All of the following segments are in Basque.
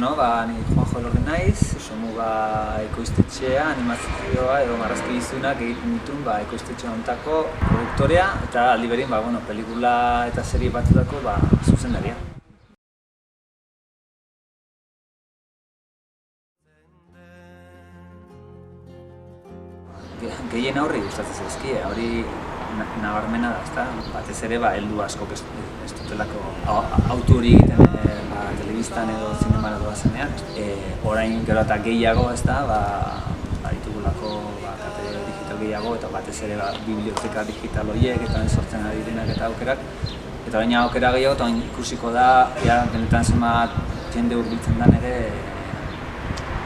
Bueno, ni Juanjo Elorri naiz, Somuga ekoiztetxea, animazioa edo marrazkigizunak egiten dituen ekoiztetxe hontako produktorea eta aldi berin pelikula eta serie batzutako zuzendaria. Gehien aurri gustatzen zaizkie, hori nabarmena da, ezta? Batez ere heldu askok ez dutelako autu hori egiten telebistan edo zinemara doazenean. Orain gero eta gehiago, ezta? Ditugulako kate digital gehiago eta batez ere biblioteka digital horiek eta sortzen ari direnak eta aukerak. Eta orain aukera gehiago eta ikusiko da benetan zenbat jende hurbiltzen den ere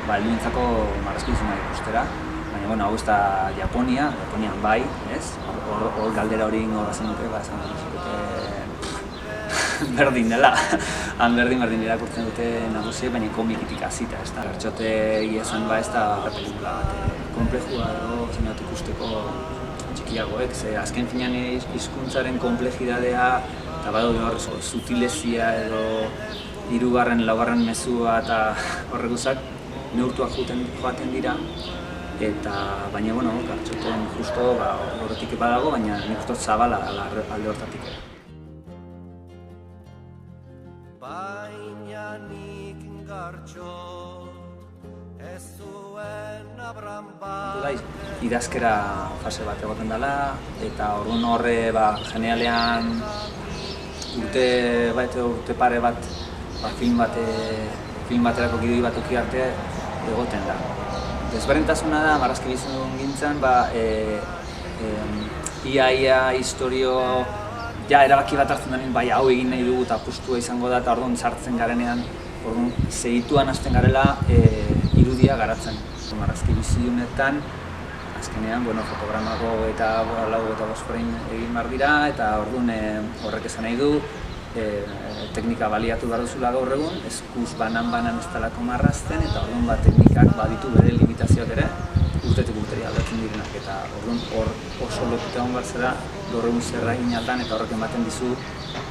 helduentzako marrazkigizunak ikustera. Baina, hau ez da Japonian bai, ez? Hor galdera hori ingo bazen dute, esan berdin dela. Han berdin irakurtzen dute nagusiek, baina komikitik hasita, ez da? Bertxote egia esan ez da pelikula bat konplexua edo zenbat ikusteko txikiagoek, ze azken finean hizkuntzaren konplexidadea eta badaude hor sutilezia edo hirugarren, laugarren mezua eta horreguzak neurtuak joaten dira. Baina, Gartxoten justo horretik badago, baina nik uste zabala alde hortatik. Baina nik Gartxo ez zuen Abram bat. Idazkera fase bat egoten dela, eta orduan horre generalean urte pare bat film baterako gidoi bat uki arte egoten da. Desberdintasuna da, marrazkigizun gintzen, ia historio erabaki bat hartzen denean, hau egin nahi dugu eta apustua izango da, eta orduan sartzen garenean, orduan segituan hasten garela irudia garatzen. Marrazkigizunetan, azkenean, fotogramago eta lau eta bosforein egin behar dira, eta orduan horrek esan nahi du, teknika baliatu behar duzula gaur egun, eskuz banan ez talako marrazten, eta orduan teknikak baditu bere limitazioak ere urtetik urteri aldatzen direnak, eta orduan hor oso lotuta egon behar zera gaur egun zer egin aldan, eta horrek ematen dizu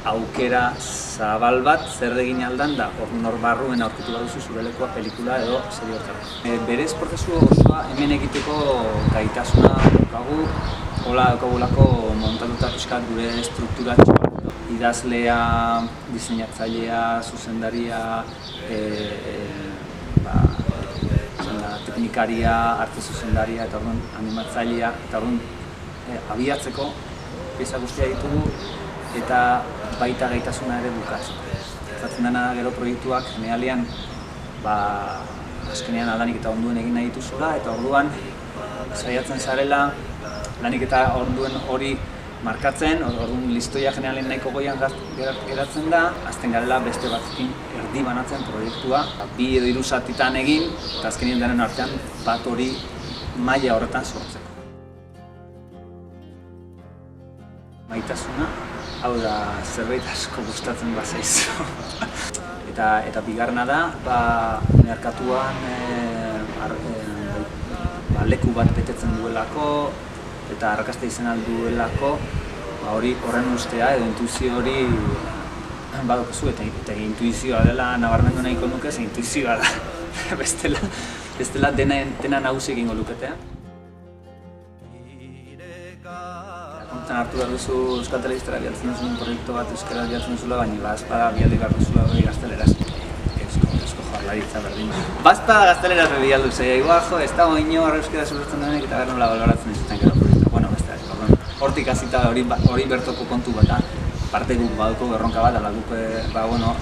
aukera zabal bat zer egin aldan da orduan hor barruen aurkitu behar duzu zure lekoa pelikula edo serie hortara. Berez prozesu osoa hemen egiteko gaitasuna daukagu, hola daukagulako montatuta pixkat gure strukturatxoa. Idazlea, diseinatzailea, zuzendaria, teknikaria, arte zuzendaria eta orduan animatzailea, eta orduan abiatzeko pieza guztia ditugu eta baita gaitasuna ere bukatzeko. Zaten dena gero proiektuak generalean azkenean aldanik eta onduen egin nahi dituzula, eta orduan saiatzen zarela lanik eta onduen hori markatzen, orduan listoia generalen nahiko goian geratzen da, azten garela beste batzukin erdi banatzen proiektua, 2 edo 3 zatitan egin, eta azkenien denen artean bat hori maila horretan sortzeko. Maitasuna, hau da zerbait asko gustatzen bazaizu. Eta bigarrena da, merkatuan leku bat betetzen duelako, eta arrakasta izan alduelako, hori horren ustea edo intuizio hori badokazu, eta intuizioa dela nabarmendu nahiko nuke, ze intuizioa da, bestela dena nagusi egingo luketea. Kontan hartu behar duzu Euskal Telebistara bialtzen duzun proiektu bat euskaraz bialtzen duzula, baina bazpada bialdi behar duzula hori gazteleraz. Eusko Jaurlaritza berdin. Bazpada gazteleraz bialdu zei, ez dago inor euskara zubertzen denek eta gero baloratzen dizuten gero proiektu. Hortik hasita hori bertoko kontu bat, parte guk baduko gerronka bat, ala guk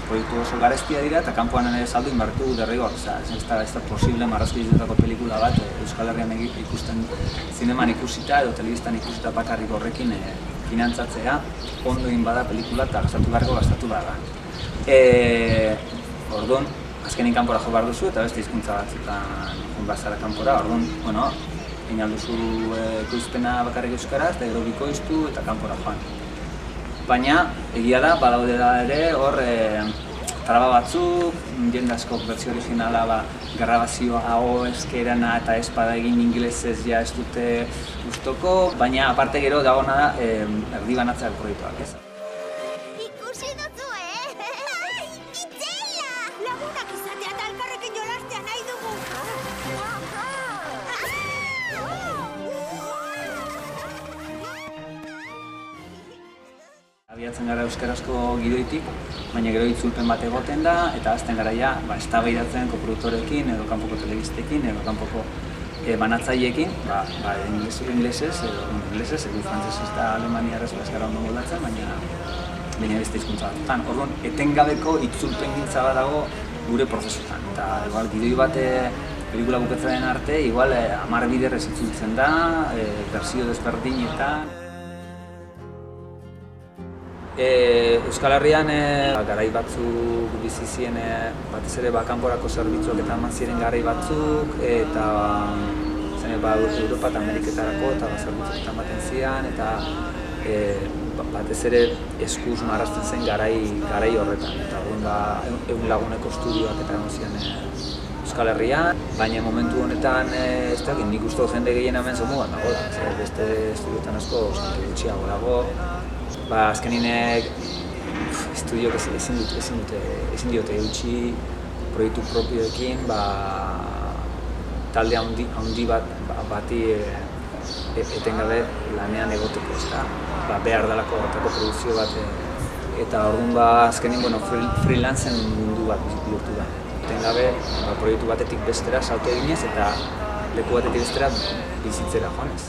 proiektu oso garestia dira eta kanpoan ere saldu inbartu derrigor. Ez da posible marrazkigizunetako pelikula bat Euskal Herrian ikusten zineman ikusita edo telebistan ikusita bakarrik horrekin finantzatzea, ondo egin bada pelikula eta gastatu behar da. Orduan, azkenin kanpora jo behar duzu eta beste hizkuntza batzutan joan behar zara kanpora, orduan, egin alduzu ekoizpena bakarrik euskaraz, eta gero bikoiztu eta kanpora joan. Baina, egia da, badaude da ere, hor traba batzuk, jende askok bertsio originala grabazioa hau eskerana eta espada egin ingelesez ja ez dute gustoko, baina aparte gero dagona da erdi banatzea proiektuak, ez? Ikusi duzu, Itzela! Lagunak izatea talka Abiatzen gara euskarazko gidoitik, baina gero itzulpen bat egoten da, eta azten gara ja, eztabaidatzen koproduktorekin, edo kanpoko telebistekin, edo kanpoko banatzaileekin, inglesez, edo frantzesez eta alemaniarrez ez gara ondo moldatzen, baina beste hizkuntza batzutan. Orduan, etengabeko itzulpen gintza bat dago gure prozesutan. Eta igual, gidoi bat pelikula bukatzaren arte, igual 10 biderrez itzultzen da, berzio desberdinetan. Euskal Herrian garai batzuk bizi ziren batez ere kanporako zerbitzuak eta eman ziren garai batzuk eta Europa eta Ameriketarako eta zerbitzuak ematen ziren eta batez ere eskuz marrazten zen garai horretan eta egun laguneko estudioak eta egon ziren Euskal Herrian, baina momentu honetan ez dakit, nik uste jende gehien hemen zomu bat nagoela, beste estudioetan asko gutxiago dago. Azkenin estudioak ezin diote eutxi proiektu propioekin talde handi bati etengabe lanean egoteko, behar delako produzio bat eta orduan azkenin freelancen mundu bat bihurtu da. Etengabe proiektu batetik bestera salto eginez eta leku batetik bestera bizitzera joanez.